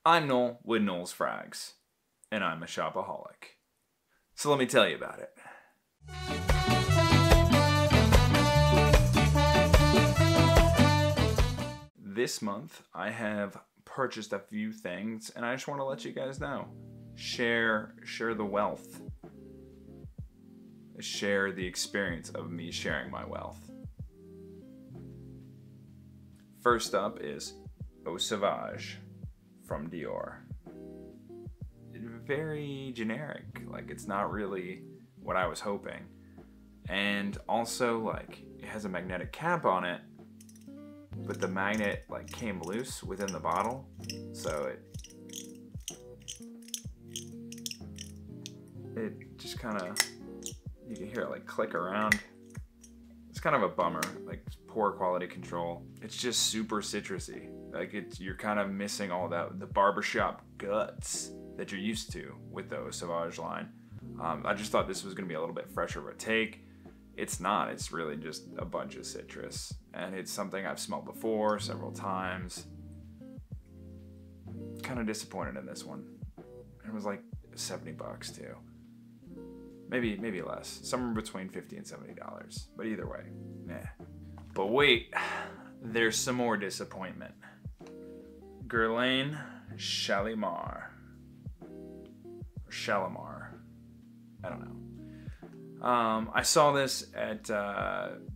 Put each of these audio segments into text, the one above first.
I'm Noel with Noel's Frags, and I'm a shopaholic. So let me tell you about it. This month, I have purchased a few things, and I just want to let you guys know. Share the wealth. Share the experience of me sharing my wealth. First up is Eau Savauge from Dior. Very generic, like it's not really what I was hoping. And also, like, it has a magnetic cap on it, but the magnet like came loose within the bottle, so it just kind of, you can hear it like click around. It's kind of a bummer, like poor quality control. It's just super citrusy. Like you're kind of missing all that, the barbershop guts that you're used to with the Eau Savauge line. I just thought this was gonna be a little bit fresher of a take. It's not, it's really just a bunch of citrus. And it's something I've smelled before several times. Kind of disappointed in this one. It was like 70 bucks too. Maybe less, somewhere between $50 and $70. But either way, nah. But wait, there's some more disappointment. Guerlain Shalimar. Or Shalimar. I don't know. I saw this at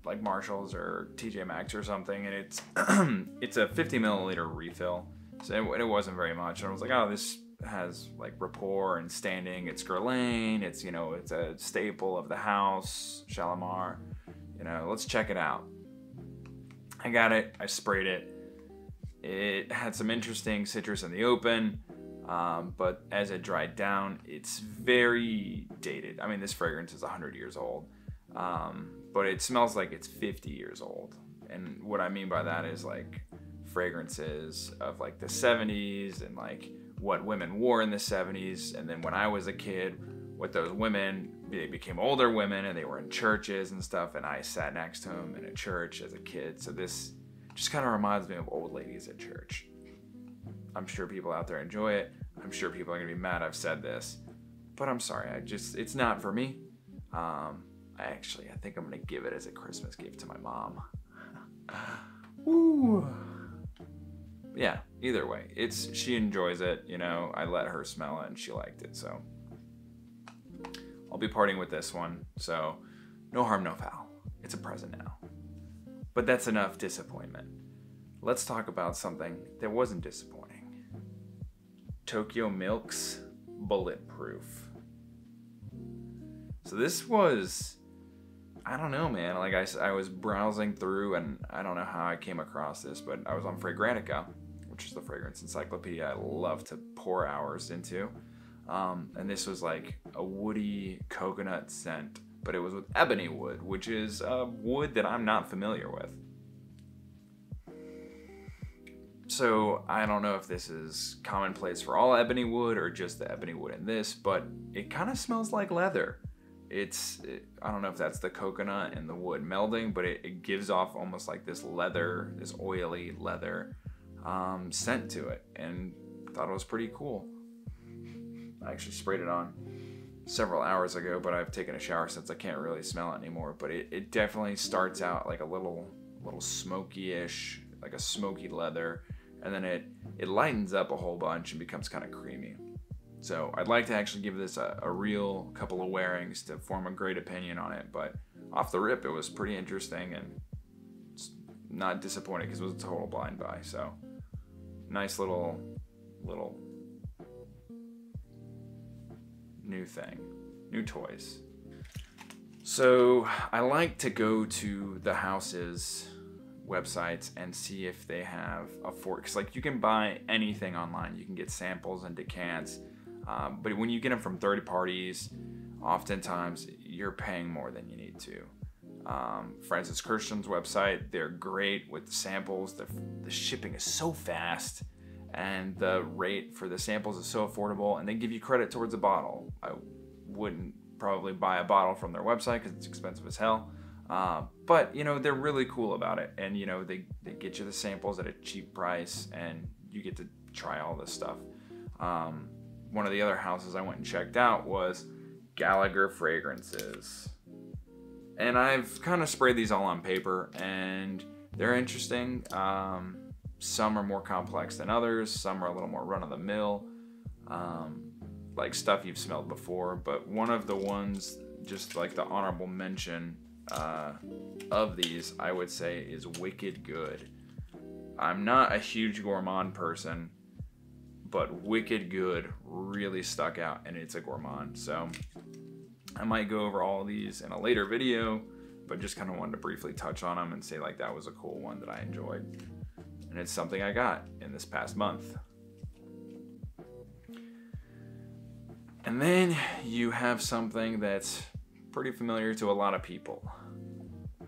like Marshall's or TJ Maxx or something, and it's a 50 milliliter refill. So it wasn't very much. And I was like, oh, this has like rapport and standing. It's Guerlain. It's, you know, it's a staple of the house. Shalimar. You know, let's check it out. I got it. I sprayed it. It had some interesting citrus in the open, but as it dried down, it's very dated. I mean, this fragrance is 100 years old, but it smells like it's 50 years old. And what I mean by that is like fragrances of like the 70s and like what women wore in the 70s. And then when I was a kid, what those women, they became older women and they were in churches and stuff. And I sat next to them in a church as a kid. So this just kind of reminds me of old ladies at church. I'm sure people out there enjoy it. I'm sure people are gonna be mad I've said this, but I'm sorry, it's not for me. I think I'm gonna give it as a Christmas gift to my mom. Woo. Yeah, either way, she enjoys it, you know, I let her smell it and she liked it, so. I'll be parting with this one, so no harm, no foul. It's a present now. But that's enough disappointment. Let's talk about something that wasn't disappointing. TokyoMilk's BulletProof. So this was, I don't know, man. Like I was browsing through, and I don't know how I came across this, but I was on Fragrantica, which is the fragrance encyclopedia I love to pour hours into. And this was like a woody coconut scent, but it was with ebony wood, which is a wood that I'm not familiar with. So I don't know if this is commonplace for all ebony wood or just the ebony wood in this, but it kind of smells like leather. I don't know if that's the coconut and the wood melding, but it gives off almost like this leather, this oily leather scent to it, and I thought it was pretty cool. I actually sprayed it on several hours ago, but I've taken a shower since I can't really smell it anymore. But it definitely starts out like a little smoky-ish, like a smoky leather, and then it lightens up a whole bunch and becomes kind of creamy. So I'd like to actually give this a real couple of wearings to form a great opinion on it, but off the rip it was pretty interesting and not disappointed because it was a total blind buy. So nice little new thing, new toys. So I like to go to the house's websites and see if they have a fork, because like you can buy anything online, you can get samples and decants, but when you get them from third parties, oftentimes you're paying more than you need to. Francis Kirsten's website, they're great with the samples. The shipping is so fast, and the rate for the samples is so affordable, and they give you credit towards a bottle. I wouldn't probably buy a bottle from their website because it's expensive as hell. But you know, they're really cool about it, and you know, they get you the samples at a cheap price, and you get to try all this stuff. One of the other houses I went and checked out was Gallagher Fragrances. And I've kind of sprayed these all on paper, and they're interesting. Some are more complex than others. Some are a little more run-of-the-mill, like stuff you've smelled before. But one of the ones, just like the honorable mention of these, I would say, is Wicked Good. I'm not a huge gourmand person, but Wicked Good really stuck out, and it's a gourmand. So I might go over all of these in a later video, but just kind of wanted to briefly touch on them and say like that was a cool one that I enjoyed. And it's something I got in this past month. And then you have something that's pretty familiar to a lot of people.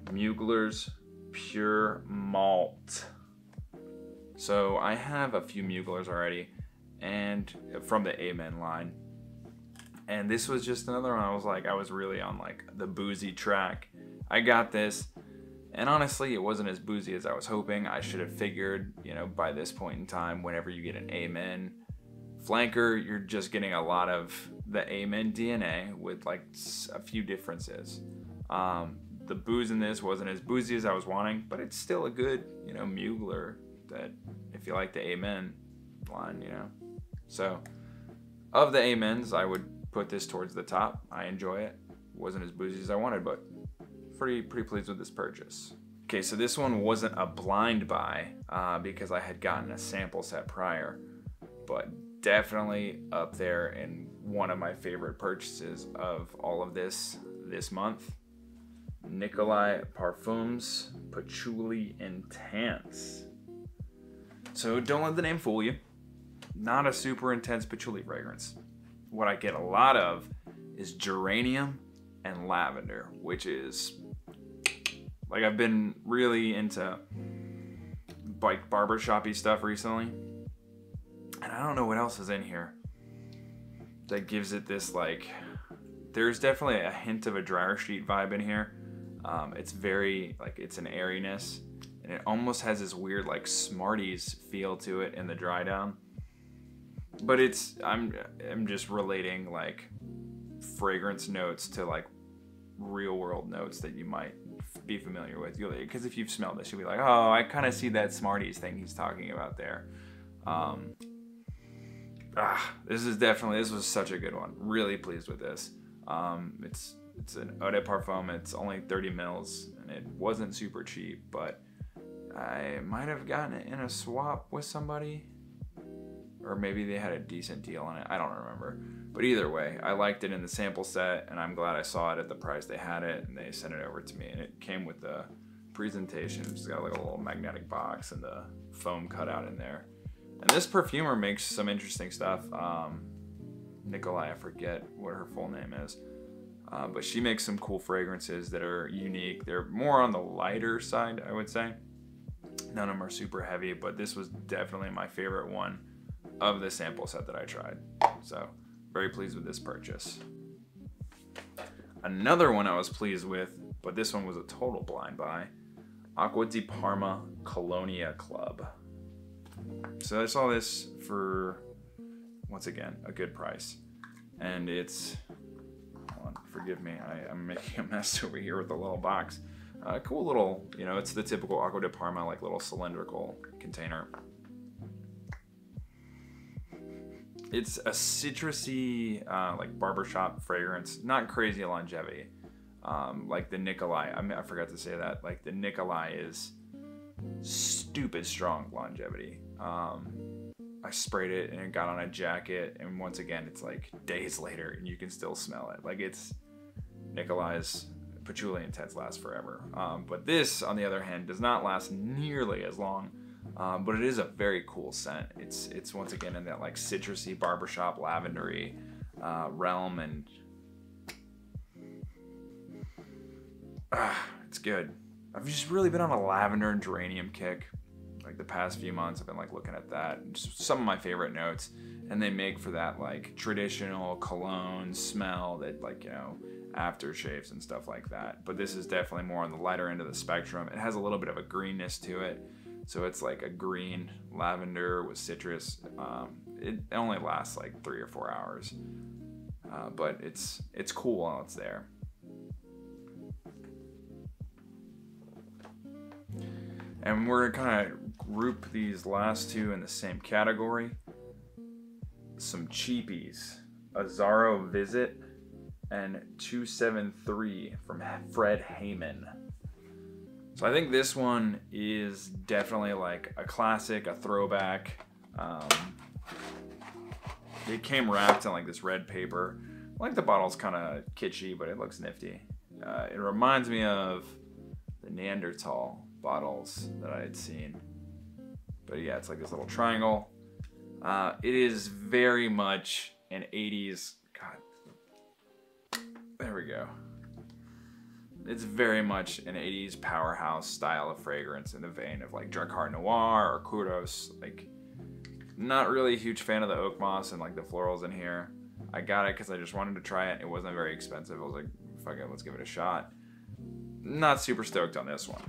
Mugler's Pure Malt. So I have a few Muglers already, and from the Haymen line. And this was just another one. I was really on like the boozy track. I got this, and honestly, it wasn't as boozy as I was hoping. I should have figured, you know, by this point in time, whenever you get an Haymen flanker, you're just getting a lot of the Haymen DNA with like a few differences. The booze in this wasn't as boozy as I was wanting, but it's still a good, you know, Mugler that if you like the Haymen line, you know. So of the Haymens, I would put this towards the top. I enjoy it. Wasn't as boozy as I wanted, but pretty pleased with this purchase. Okay, so this one wasn't a blind buy because I had gotten a sample set prior, but definitely up there in one of my favorite purchases of all of this month. Nicolai Parfums Patchouli Intense. So don't let the name fool you. Not a super intense patchouli fragrance. What I get a lot of is geranium and lavender, which is like I've been really into like barbershop-y stuff recently. And I don't know what else is in here that gives it this like, there's definitely a hint of a dryer sheet vibe in here. It's very like, it's an airiness, and it almost has this weird like Smarties feel to it in the dry down. But it's, I'm just relating like fragrance notes to like real world notes that you might be familiar with. Because if you've smelled this, you'll be like, oh, I kind of see that Smarties thing he's talking about there. This was such a good one. Really pleased with this. It's an Eau de Parfum. It's only 30 mils, and it wasn't super cheap, but I might have gotten it in a swap with somebody, or maybe they had a decent deal on it. I don't remember. But either way, I liked it in the sample set, and I'm glad I saw it at the price they had it, and they sent it over to me, and it came with the presentation. It's got like a little magnetic box and the foam cutout in there. And this perfumer makes some interesting stuff. Nicolai, I forget what her full name is. But she makes some cool fragrances that are unique. They're more on the lighter side, I would say. None of them are super heavy, but this was definitely my favorite one of the sample set that I tried. So, very pleased with this purchase. Another one I was pleased with, but this one was a total blind buy. Acqua di Parma Colonia Club. So I saw this for, once again, a good price. And it's, hold on, forgive me, I'm making a mess over here with the little box. Cool little, you know, it's the typical Acqua di Parma, like little cylindrical container. It's a citrusy, like barbershop fragrance, not crazy longevity. Like the Nicolai, I forgot to say that, like the Nicolai is stupid strong longevity. I sprayed it and it got on a jacket, and once again, it's like days later and you can still smell it. Like it's Nicolai's Patchouli Intense lasts forever. But this, on the other hand, does not last nearly as long. But it is a very cool scent. It's once again in that like citrusy barbershop lavendery realm, and it's good. I've just really been on a lavender and geranium kick. Like the past few months, I've been like looking at that. Just some of my favorite notes, and they make for that like traditional cologne smell that, like, you know, aftershaves and stuff like that. But this is definitely more on the lighter end of the spectrum. It has a little bit of a greenness to it. So it's like a green lavender with citrus. It only lasts like 3 or 4 hours, but it's cool while it's there. And we're gonna kind of group these last two in the same category. Some cheapies, Azzaro Visit and 273 from Fred Haymen. So I think this one is definitely like a classic, a throwback. It came wrapped in like this red paper. I like the bottle's kind of kitschy, but it looks nifty. It reminds me of the Neanderthal bottles that I had seen. But yeah, it's like this little triangle. It is very much an 80s, God, there we go. It's very much an 80s powerhouse style of fragrance in the vein of like Drakkar Noir or Kudos. Like, not really a huge fan of the oak moss and like the florals in here. I got it because I just wanted to try it. It wasn't very expensive. I was like, fuck it, let's give it a shot. Not super stoked on this one.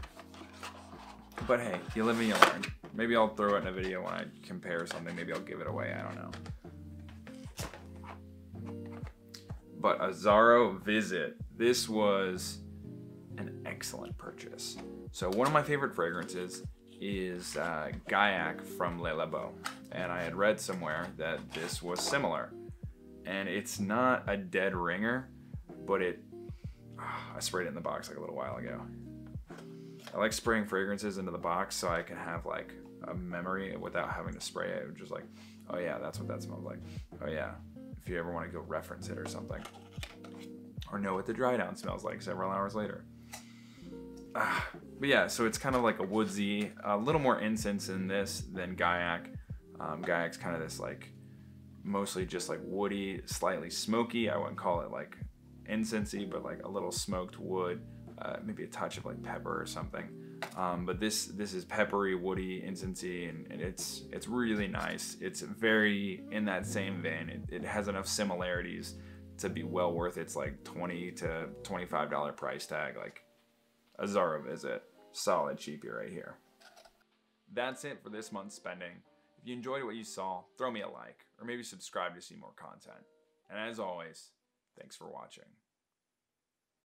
But hey, you live and you learn. Maybe I'll throw it in a video when I compare something. Maybe I'll give it away. I don't know. But Azzaro Visit. This was an excellent purchase. So one of my favorite fragrances is Gallagher from Le Labo. And I had read somewhere that this was similar. And it's not a dead ringer, but I sprayed it in the box like a little while ago. I like spraying fragrances into the box so I can have like a memory without having to spray it. Just like, oh yeah, that's what that smells like. Oh yeah, if you ever want to go reference it or something. Or know what the dry down smells like several hours later. But yeah, so it's kind of like a woodsy, a little more incense in this than Gallagher. Gallagher's kind of this like, mostly just like woody, slightly smoky. I wouldn't call it like incensey, but like a little smoked wood. Maybe a touch of like pepper or something, but this is peppery, woody, incensey, and it's really nice. It's very in that same vein. It has enough similarities to be well worth its like $20 to $25 price tag. Like Azzaro Visit, solid cheapie right here. That's it for this month's spending. If you enjoyed what you saw, throw me a like or maybe subscribe to see more content. And as always, thanks for watching.